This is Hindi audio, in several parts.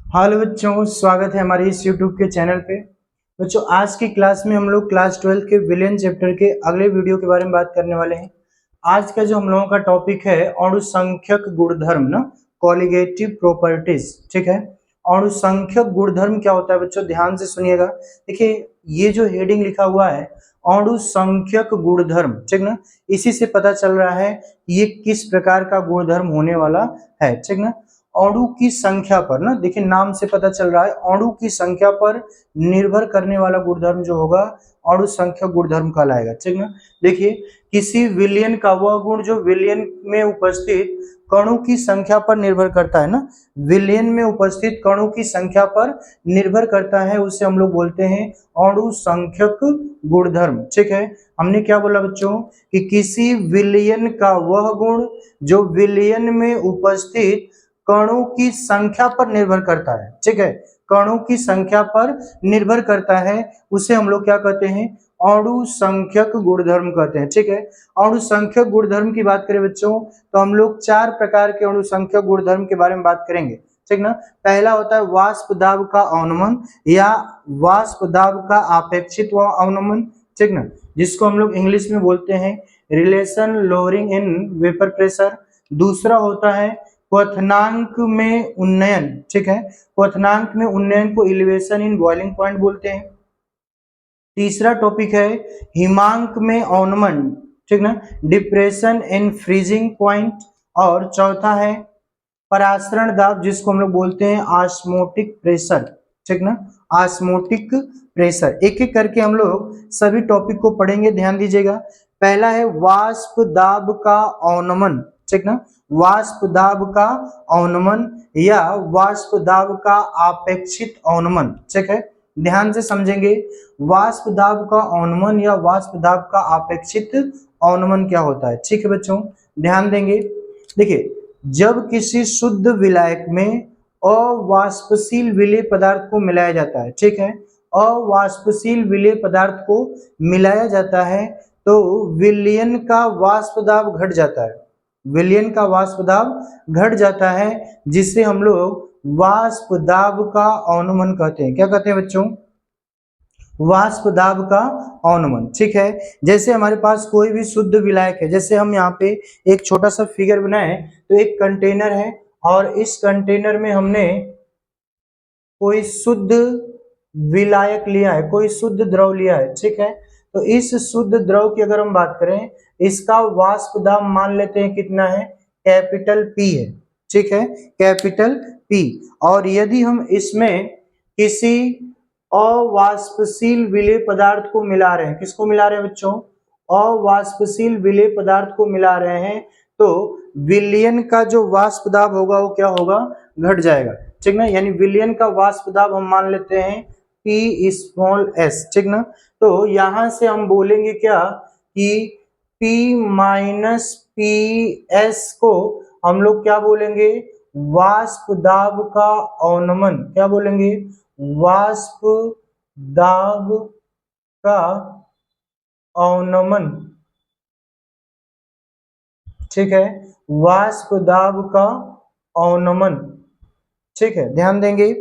हेलो बच्चों, स्वागत है हमारे इस यूट्यूब के चैनल पे। बच्चों, आज की क्लास में हम लोग क्लास 12 के विलियन चैप्टर के अगले वीडियो के बारे में बात करने वाले हैं। आज का जो हम लोगों का टॉपिक है अणुसंख्यक गुणधर्म ना, कॉलिगेटिव प्रॉपर्टीज। ठीक है, अणुसंख्यक गुणधर्म क्या होता है बच्चों, ध्यान से सुनिएगा। देखिए, ये जो हेडिंग लिखा हुआ है अणुसंख्यक गुणधर्म, ठीक ना, इसी से पता चल रहा है ये किस प्रकार का गुणधर्म होने वाला है। ठीक ना, अणु की संख्या पर ना, देखिए नाम से पता चल रहा है अणु की संख्या पर निर्भर करने वाला गुणधर्म जो होगा अणु संख्या गुणधर्म कहलाएगा। ठीक ना, देखिए किसी विलयन का वह गुण जो विलयन में उपस्थित कणों की संख्या पर निर्भर करता है ना, विलयन में उपस्थित कणों की संख्या पर निर्भर करता है, उसे हम लोग बोलते हैं अणु संख्यक गुणधर्म। ठीक है, हमने क्या बोला बच्चों कि किसी विलयन का वह गुण जो विलयन में उपस्थित कणों की संख्या पर निर्भर करता है। ठीक है, कणों की संख्या पर निर्भर करता है, उसे हम लोग क्या कहते हैं, अणु संख्यक गुणधर्म कहते हैं। ठीक है, अणु संख्यक गुणधर्म की बात करें बच्चों तो हम लोग 4 प्रकार के अणु संख्यक गुणधर्म के बारे में बात करेंगे। ठीक ना, पहला होता है वाष्प दाब का अवनमन या वाष्प दाब का आपेक्षित अवनमन। ठीक ना, जिसको हम लोग इंग्लिश में बोलते हैं relation lowering in vapour pressure. दूसरा होता है क्वथनांक में उन्नयन। ठीक है, क्वथनांक में उन्नयन को एलिवेशन इन बॉइलिंग पॉइंट बोलते हैं। तीसरा टॉपिक है हिमांक में अवनमन, ठीक ना, डिप्रेशन इन फ्रीजिंग पॉइंट। और चौथा है परासरण दाब, जिसको हम लोग बोलते हैं ऑस्मोटिक प्रेशर। ठीक ना, ऑस्मोटिक प्रेशर। एक एक करके हम लोग सभी टॉपिक को पढ़ेंगे, ध्यान दीजिएगा। पहला है वाष्प दाब का अवनमन। ठीक ना, वाष्प दाब का अवनमन या वाष्प दाब का आपेक्षित अवनमन। ठीक है, ध्यान से समझेंगे वाष्प दाब का अवनमन या वाष्प दाब का आपेक्षित अवनमन क्या होता है। ठीक है बच्चों, ध्यान देंगे। देखिए, जब किसी शुद्ध विलायक में अवाष्पशील विलेय पदार्थ को मिलाया जाता है, ठीक है, अवाष्पशील विलेय पदार्थ को मिलाया जाता है तो विलयन का वाष्प दाब घट जाता है, विलयन का वाष्प दाब घट जाता है, जिसे हम लोग वाष्प दाब का अवनमन कहते हैं। क्या कहते हैं बच्चों, वाष्प दाब का अवनमन। ठीक है, जैसे हमारे पास कोई भी शुद्ध विलायक है, जैसे हम यहाँ पे एक छोटा सा फिगर बनाए तो एक कंटेनर है और इस कंटेनर में हमने कोई शुद्ध विलायक लिया है, कोई शुद्ध द्रव लिया है। ठीक है, तो इस शुद्ध द्रव की अगर हम बात करें, इसका वाष्प दाब मान लेते हैं कितना है, कैपिटल P है। ठीक है, कैपिटल P। और यदि हम इसमें किसी अवाष्पशील विलेय पदार्थ को मिला रहे हैं, किसको मिला रहे हैं बच्चों, अवाष्पशील विलेय पदार्थ को मिला रहे हैं, तो विलयन का जो वाष्प दाब होगा वो क्या होगा, घट जाएगा। ठीक ना, यानी विलयन का वाष्प दाब हम मान लेते हैं P स्मॉल s। ठीक ना, तो यहां से हम बोलेंगे क्या कि P माइनस पी एस को हम लोग क्या बोलेंगे, वाष्प दाब का अवनमन। क्या बोलेंगे, वाष्प दाब का अवनमन। ठीक है, वाष्प दाब का अवनमन। ठीक है, ध्यान देंगे।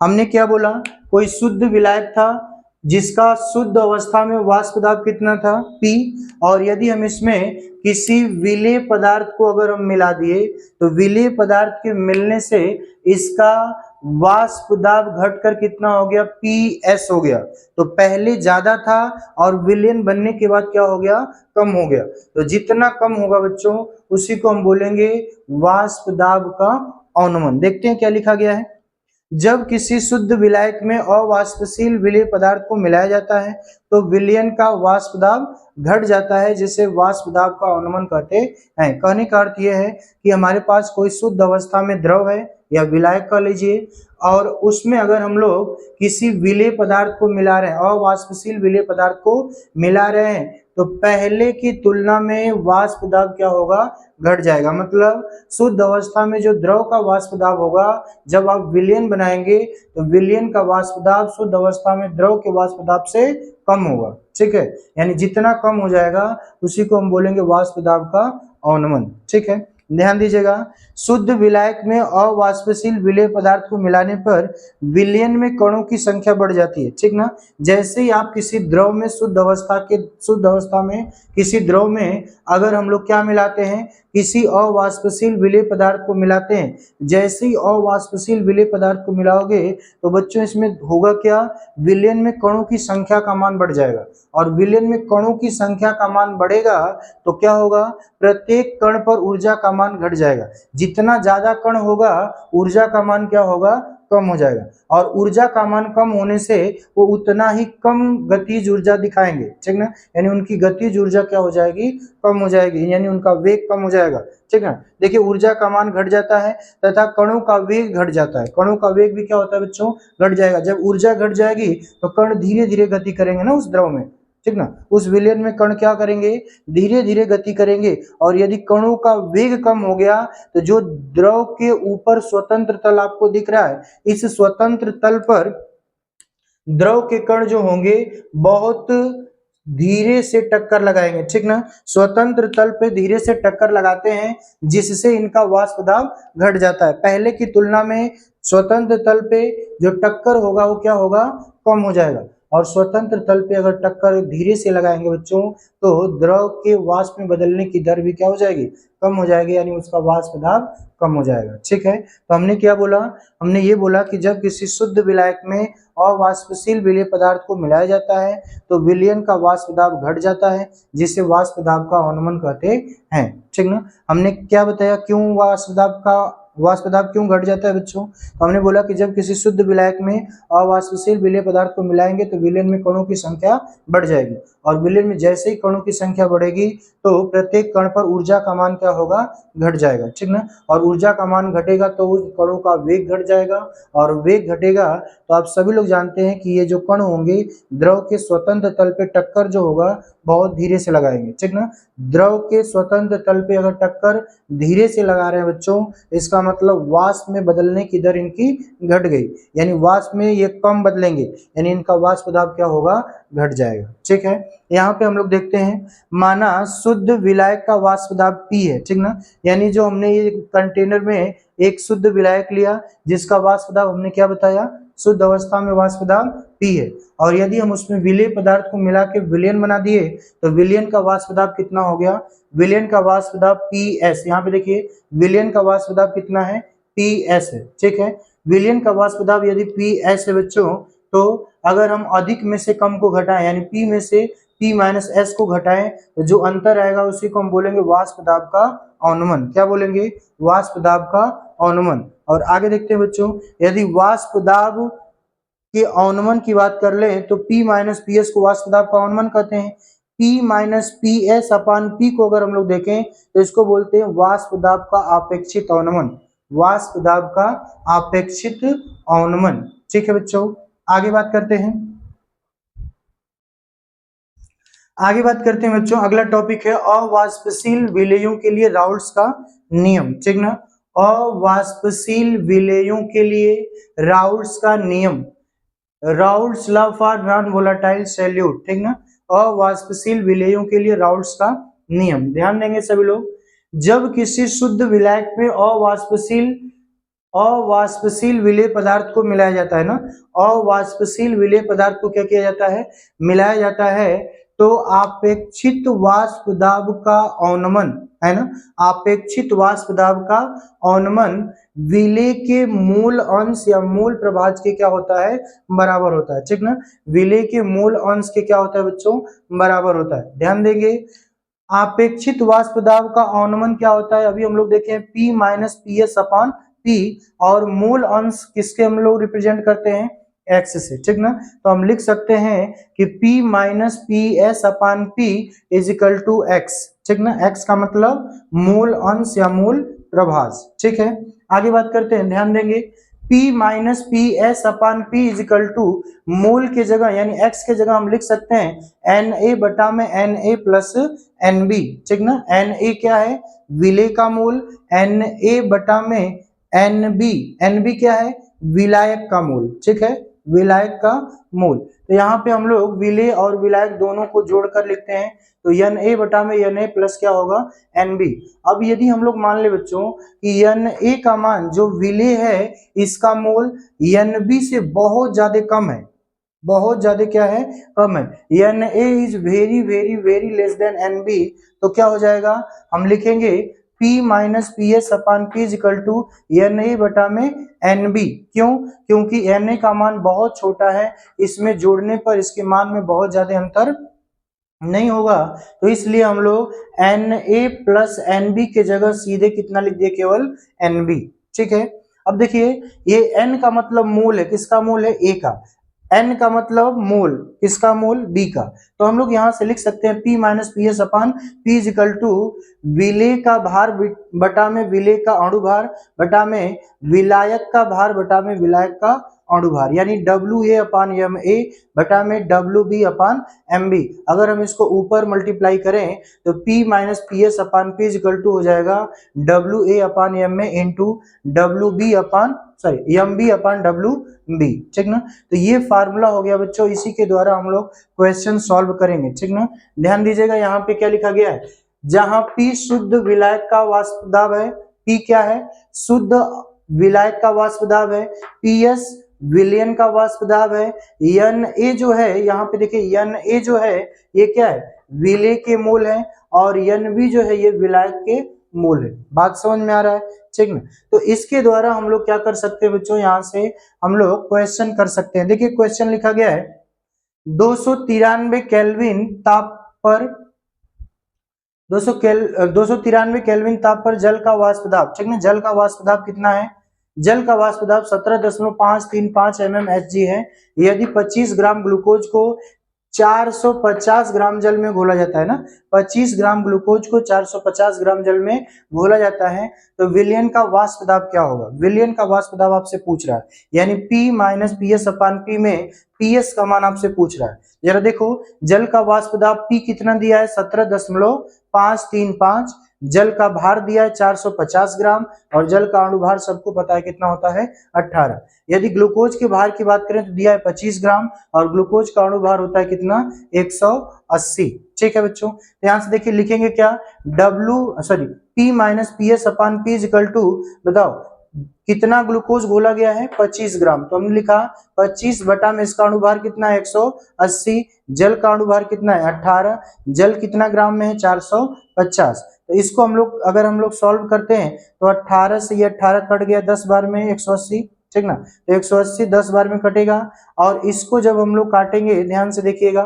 हमने क्या बोला, कोई शुद्ध विलायक था जिसका शुद्ध अवस्था में वाष्प दाब कितना था, P, और यदि हम इसमें किसी विलेय पदार्थ को अगर हम मिला दिए तो विलेय पदार्थ के मिलने से इसका वाष्प दाब घटकर कितना हो गया, PS हो गया। तो पहले ज्यादा था और विलयन बनने के बाद क्या हो गया, कम हो गया। तो जितना कम होगा बच्चों उसी को हम बोलेंगे वाष्प दाब का अवनमन। देखते हैं क्या लिखा गया है। जब किसी शुद्ध विलायक में अवाष्पशील विलेय पदार्थ को मिलाया जाता है तो विलयन का वाष्प दाब घट जाता है, जिसे वाष्प दाब का अवनमन कहते हैं। कहने का अर्थ यह है कि हमारे पास कोई शुद्ध अवस्था में द्रव है या विलायक कह लीजिए, और उसमें अगर हम लोग किसी विलेय पदार्थ को मिला रहे हैं, अवाष्पशील विलेय पदार्थ को मिला रहे हैं, तो पहले की तुलना में वाष्प दाब क्या होगा, घट जाएगा। मतलब शुद्ध अवस्था में जो द्रव का वाष्प दाब होगा, जब आप विलयन बनाएंगे तो विलयन का वाष्प दाब शुद्ध अवस्था में द्रव के वाष्प दाब से कम होगा। ठीक है, यानी जितना कम हो जाएगा उसी को हम बोलेंगे वाष्प दाब का अवनमन। ठीक है, ध्यान दीजिएगा, शुद्ध विलायक में अवाष्पशील विलेय पदार्थ को मिलाने पर विलयन में कणों की संख्या बढ़ जाती है, ठीक ना। जैसे ही आप किसी द्रव में शुद्ध अवस्था में किसी द्रव में अगर हम लोग क्या मिलाते हैं, किसी अवाष्पशील विलेय पदार्थ को मिलाते हैं, जैसे ही अवाष्पशील विलेय पदार्थ को मिलाओगे तो बच्चों इसमें होगा क्या, विलयन में कणों की संख्या का मान बढ़ जाएगा, और विलयन में कणों की संख्या का मान बढ़ेगा तो क्या होगा, प्रत्येक कण पर ऊर्जा का मान घट जाएगा। जितना ज्यादा कण होगा ऊर्जा का मान क्या होगा, कम हो जाएगा, और ऊर्जा का मान कम होने से वो उतना ही कम गतिज ऊर्जा दिखाएंगे, ठीक ना। यानी उनकी गतिज ऊर्जा क्या हो जाएगी, कम हो जाएगी, यानी उनका वेग कम हो जाएगा, ठीक है। देखिए ऊर्जा का मान घट जाता है तथा कणों का वेग घट जाता है, कणों का वेग भी क्या होता है बच्चों, घट जाएगा। जब ऊर्जा घट जाएगी तो कण धीरे धीरे गति करेंगे ना उस द्रव में, ठीक ना। उस विलयन में कण क्या करेंगे, धीरे धीरे गति करेंगे, और यदि कणों का वेग कम हो गया तो जो द्रव के ऊपर स्वतंत्र तल आपको दिख रहा है, इस स्वतंत्र तल पर द्रव के कण जो होंगे बहुत धीरे से टक्कर लगाएंगे, ठीक ना। स्वतंत्र तल पे धीरे से टक्कर लगाते हैं जिससे इनका वाष्प दाब घट जाता है। पहले की तुलना में स्वतंत्र तल पे जो टक्कर होगा वो क्या होगा, कम हो जाएगा, और स्वतंत्र तल पे अगर टक्कर धीरे से लगाएंगे बच्चों तो द्रव के वाष्प में बदलने की दर भी क्या हो जाएगी, कम हो जाएगी, यानी उसका वाष्प दाब कम हो जाएगा, ठीक है। तो हमने क्या बोला, हमने ये बोला कि जब किसी शुद्ध विलायक में अवाष्पशील विलेय पदार्थ को मिलाया जाता है तो विलयन का वाष्प दाब घट जाता है, जिसे वाष्प दाब का अवनमन कहते हैं, ठीक ना। हमने क्या बताया, क्यों वाष्प दाब क्यों घट जाता है बच्चों, तो हमने बोला कि जब किसी शुद्ध विलायक में अवाष्पशील विलेय पदार्थ को मिलाएंगे तो विलयन में कणों की संख्या बढ़ जाएगी, और विलयन में जैसे ही कणों की संख्या बढ़ेगी तो प्रत्येक कण पर ऊर्जा का मान क्या होगा, घट जाएगा, ठीक ना। और ऊर्जा का मान घटेगा तो उस कणों का वेग घट जाएगा, और वेग घटेगा तो आप सभी लोग जानते हैं कि ये जो कण होंगे द्रव के स्वतंत्र तल पे टक्कर जो होगा बहुत धीरे से लगाएंगे, ठीक ना। द्रव के स्वतंत्र तल पे अगर टक्कर धीरे से लगा रहे हैं बच्चों, इसका मतलब वाष्प में बदलने की दर इनकी घट गई, यानी वाष्प में ये कम बदलेंगे, यानी इनका वाष्प दाब क्या होगा, घट जाएगा, ठीक है। यहाँ पे हम लोग देखते हैं, माना शुद्ध विलायक का वाष्प दाब P है, ठीक ना। यानी जो हमने ये कंटेनर में एक शुद्ध विलायक लिया जिसका वाष्प दाब हमने क्या बताया, शुद्ध अवस्था में वाष्प दाब P है, और यदि हम उसमें विलेय पदार्थ को मिला के विलयन बना दिए तो विलयन का वाष्प दाब कितना हो गया, विलयन का वाष्प दाब PS। यहाँ पे देखिए विलयन का वाष्प दाब कितना है, PS है, ठीक है। विलयन का वाष्प दाब यदि PS है बच्चों, तो अगर हम अधिक में से कम को घटाएं, यानी P में से P माइनस S को घटाएं तो जो अंतर आएगा उसी को हम बोलेंगे वाष्प दाब का अवनमन। क्या बोलेंगे, वाष्प दाब का अवनमन। और आगे देखते हैं बच्चों, यदि वाष्प दाब के अवनमन की बात कर ले तो P माइनस पी एस को वाष्प दाब का अवनमन कहते हैं। P माइनस पी एस अपान P को अगर हम लोग देखें तो इसको बोलते हैं वाष्प दाब का आपेक्षित अवनमन, वाष्प दाब का आपेक्षित अवनमन, ठीक है बच्चों। आगे बात करते हैं, आगे बात करते हैं बच्चों, अगला टॉपिक है अवाष्पशील विलेयों के लिए राउल्ट्स का नियम, ठीक ना। अवाष्पशील विलेयों के लिए राउल्ट्स का नियम, Raoult's law for non volatile solute, ठीक ना। अवाष्पशील विलेयों के लिए राउल्ट्स का नियम, ध्यान देंगे सभी लोग। जब किसी शुद्ध विलायक में अवाष्पशील विलेय पदार्थ को मिलाया जाता है ना, अवाष्पशील विलेय पदार्थ को क्या किया जाता है, मिलाया जाता है, तो आपेक्षित वाष्प दाब का अवनमन है ना, आपेक्षित वाष्प दाब का अवनमन विलेय के मूल अंश या मूल प्रभाज के क्या होता है, बराबर होता है, ठीक ना। विलेय के मूल अंश के क्या होता है बच्चों, बराबर होता है। ध्यान देंगे, आपेक्षित वाष्प दाब का अवनमन क्या होता है, अभी हम लोग देखें P minus P S upon P, और मूल अंश किसके हम लोग रिप्रेजेंट करते हैं, x से, ठीक ना। तो हम लिख सकते हैं कि P minus P S upon P is equal to x, ठीक ना। x का मतलब मूल अंश या मूल प्रभाज, ठीक है। आगे बात करते हैं, ध्यान देंगे, P minus P S upon P is equal to मूल के जगह यानी x के जगह हम लिख सकते हैं Na बटा में Na प्लस Nb, ठीक ना। Na क्या है, विलेय का मूल, Na बटा में Nb, Nb क्या है, विलायक का मूल, ठीक है, विलायक का मोल। तो यहाँ पे हम लोग विलेय और विलायक दोनों को जोड़कर लिखते हैं, तो Na बटा में Na प्लस क्या होगा Nb। अब यदि हम लोग मान ले बच्चों कि Na का मान जो विलेय है इसका मोल Nb से बहुत ज्यादा कम है, बहुत ज्यादा क्या है कम है, Na is very very very less than Nb, तो क्या हो जाएगा हम लिखेंगे P minus P S upon P is equal to Na बटा में Nb। क्यों? क्योंकि Na का मान बहुत छोटा है, इसमें जोड़ने पर इसके मान में बहुत ज्यादा अंतर नहीं होगा, तो इसलिए हम लोग Na प्लस Nb के जगह सीधे कितना लिख दिए केवल Nb। ठीक है, अब देखिए ये N का मतलब मोल है, किसका मोल है A का, N का मतलब मोल, किसका मोल B का, तो हम लोग यहां से लिख सकते हैं P minus P S upon P is equal to विलेय का भार बटा में विलेय का अणु भार बटा में विलायक का भार बटा में विलायक का अणु भार, यानी WA अपान MA बटा में WB अपान MB। अगर हम इसको ऊपर मल्टीप्लाई करें तो P minus P S upon P is equal to हो जाएगा WA upon MA into WB upon MB upon WB। ठीक ना, तो ये फार्मूला हो गया बच्चों, इसी के द्वारा हम लोग क्वेश्चन सॉल्व करेंगे। ठीक ना, ध्यान दीजिएगा यहाँ पे क्या लिखा गया है, जहां P शुद्ध विलायक का वाष्प दाब है, P क्या है शुद्ध विलायक का वाष्प दाब है, PS विलयन का वाष्प दाब है, Na जो है यहाँ पे देखिए Na जो है ये क्या है विलेय के मोल है, और Nb जो है ये विलायक के मोल है। बात समझ में आ रहा है? ठीक ना, तो इसके द्वारा हम लोग क्या कर सकते हैं बच्चों, यहाँ से हम लोग क्वेश्चन कर सकते हैं। देखिए क्वेश्चन लिखा गया है 293 केल्विन ताप पर 293 केल्विन ताप पर जल का वाष्प दाब, ठीक है, जल का वाष्प दाब कितना है, जल का वाष्प दाब 17.535 mmHg है। यदि 25 ग्राम ग्लूकोज को 450 ग्राम जल में घोला जाता है ना, 25 ग्राम ग्लूकोज को 450 ग्राम जल में घोला जाता है, तो विलयन का वाष्प दाब क्या होगा, विलयन का वाष्प दाब आपसे पूछ रहा है, यानी P माइनस पी एस अपान P में PS का मान आपसे पूछ रहा है। जरा देखो जल का वाष्प दाब P कितना दिया है 17.535, जल का भार दिया है 450 ग्राम, और जल का अणु भार सबको पता है कितना होता है 18। यदि ग्लूकोज के भार की बात करें तो दिया है 25 ग्राम, और ग्लूकोज का अणु भार होता है कितना 180। ठीक है बच्चों, ध्यान से देखिए लिखेंगे क्या P minus P S upon P is equal to, बताओ कितना ग्लूकोज घोला गया है 25 ग्राम, तो हमने लिखा 25 बटा में इसका अणु भार कितना है 180, जल का अणु भार कितना है 18, जल कितना ग्राम में है 450, तो इसको हम लोग अगर हम लोग सॉल्व करते हैं तो 18 से ये 18 कट गया 10 बार में 180, ठीक ना, तो 180 10 बार में कटेगा, और इसको जब हम लोग काटेंगे ध्यान से देखिएगा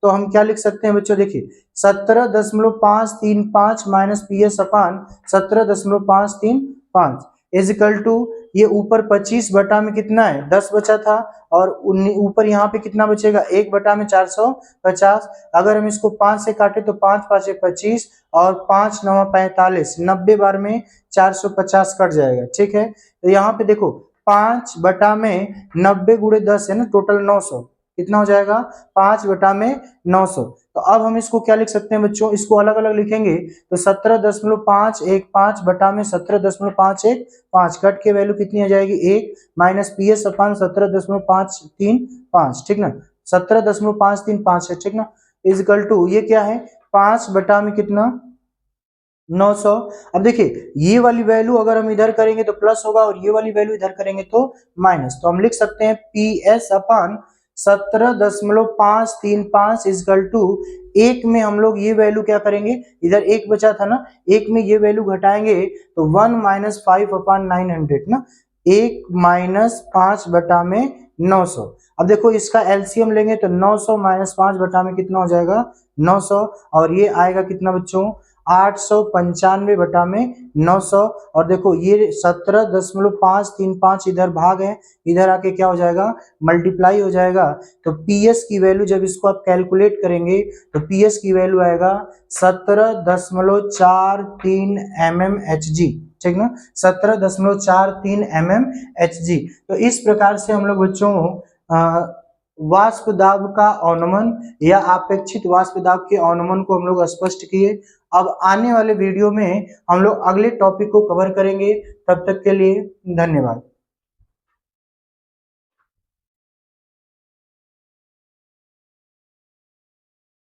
तो हम क्या लिख सकते हैं बच्चों, देखिए 17.535 minus P S upon 17.535 is equal to, ये ऊपर 25 बटा में कितना है 10 बचा था, और ऊपर यहाँ पे कितना बचेगा 1 बटा में 450। अगर हम इसको 5 से काटे तो 5 5 25 और 5 9 45, 90 बार में 450 कट जाएगा। ठीक है, तो यहाँ पे देखो 5 बटा में 90 गुणे 10 है ना, टोटल 900, कितना हो जाएगा 5 बटा में 900। तो अब हम इसको क्या लिख सकते हैं बच्चों, इसको अलग अलग लिखेंगे तो 17.515 बटा में 17.515, कट के वैल्यू कितनी आ जाएगी 1 माइनस पी एस अपान 17.535, ठीक ना, 17.535 है, ठीक ना, इज इक्वल टू ये क्या है 5 बटा में कितना 900। अब देखिए ये वाली वैल्यू अगर हम इधर करेंगे तो प्लस होगा, और ये वाली वैल्यू इधर करेंगे तो माइनस, तो हम लिख सकते हैं P S upon 17.535 is equal to, एक में हम लोग ये वैल्यू क्या करेंगे, इधर एक बचा था ना, एक में ये वैल्यू घटाएंगे तो 1 माइनस 5 अपान 900 ना, 1 माइनस 5 बटा में 900। अब देखो इसका एलसीएम लेंगे तो 900 माइनस 5 बटा में कितना हो जाएगा 900, और ये आएगा कितना बच्चों 895 बटा में 900, और देखो ये 17.535 इधर भाग है, इधर आके क्या हो जाएगा मल्टीप्लाई हो जाएगा, तो पीएस की वैल्यू जब इसको आप कैलकुलेट करेंगे तो पीएस की वैल्यू आएगा 17.43 mmHg, ठीक ना, 17.43 mmHg। तो इस प्रकार से हम लोग बच्चों वाष्प दाब का अवनमन या अपेक्षित वाष्प दाब के अवनमन को हम लोग स्पष्ट किए। अब आने वाले वीडियो में हम लोग अगले टॉपिक को कवर करेंगे, तब तक के लिए धन्यवाद।